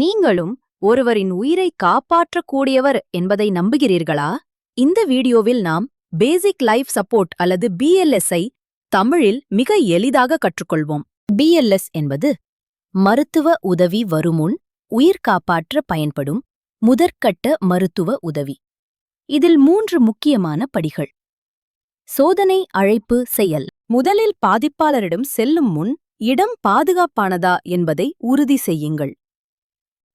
நீங்களும் ஒருவரின் உயிரை காப்பாற்றக்கூடியவர் என்பதை நம்புகிறீர்களா? இந்த வீடியோவில் நாம் பேசிக் லைஃப் சப்போர்ட் அல்லது BLS-ஐ தமிழில் மிக எளிதாக கற்றுக்கொள்வோம். BLS என்பது மருத்துவ உதவி வருமுன் உயிர் காப்பாற்ற பயன்படும் முதற்கட்ட மருத்துவ உதவி. இதில் 3 முக்கியமான படிகள். சோதனை அழைப்பு செயல். முதலில் பாதிப்பாளரிடம் செல்லும் முன் இடம் பாதுகாப்பானதா என்பதை உறுதி செய்யுங்கள்.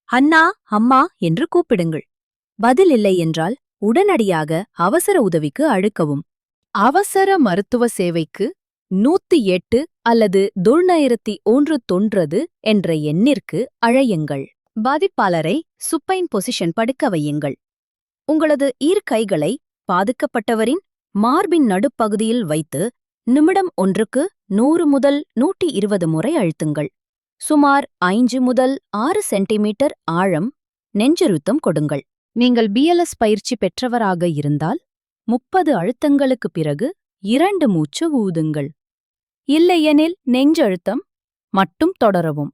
அண்ணா, அம்மா என்று கூப்பிடுங்கள். பதில் இல்லை என்றால் உடனடியாக அவசர உதவிக்கு அழைக்கவும். அவசர மருத்துவ சேவைக்கு 108 அல்லது 911 என்ற எண்ணிற்கு அழையுங்கள். பாதிப்பாளரை சுப்பைன் பொசிஷன் படுக்க வையுங்கள். உங்களது இரு கைகளை பாதிக்கப்பட்டவரின் மார்பின் நடுப்பகுதியில் வைத்து நிமிடம் ஒன்றுக்கு 100 முதல் 120 முறை அழுத்துங்கள். சுமார் 5 முதல் 6 சென்டிமீட்டர் ஆழம் நெஞ்சழுத்தம் கொடுங்கள். நீங்கள் BLS பயிற்சி பெற்றவராக இருந்தால் 30 அழுத்தங்களுக்குப் பிறகு 2 மூச்சு ஊதுங்கள். இல்லையெனில் நெஞ்சழுத்தம் மட்டும் தொடரவும்.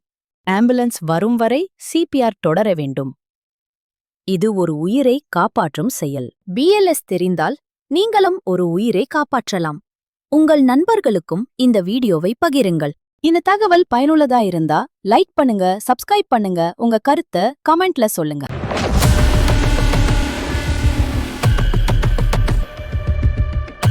ஆம்புலன்ஸ் வரும் வரை CPR தொடர வேண்டும். இது ஒரு உயிரை காப்பாற்றும் செயல். BLS தெரிந்தால் நீங்களும் ஒரு உயிரை காப்பாற்றலாம். உங்கள் நண்பர்களுக்கும் இந்த வீடியோவை பகிருங்கள். இந்த தகவல் பயனுள்ளதா இருந்தா லைக் பண்ணுங்க, சப்ஸ்கிரைப் பண்ணுங்க, உங்க கருத்தை கமெண்ட்ல சொல்லுங்க.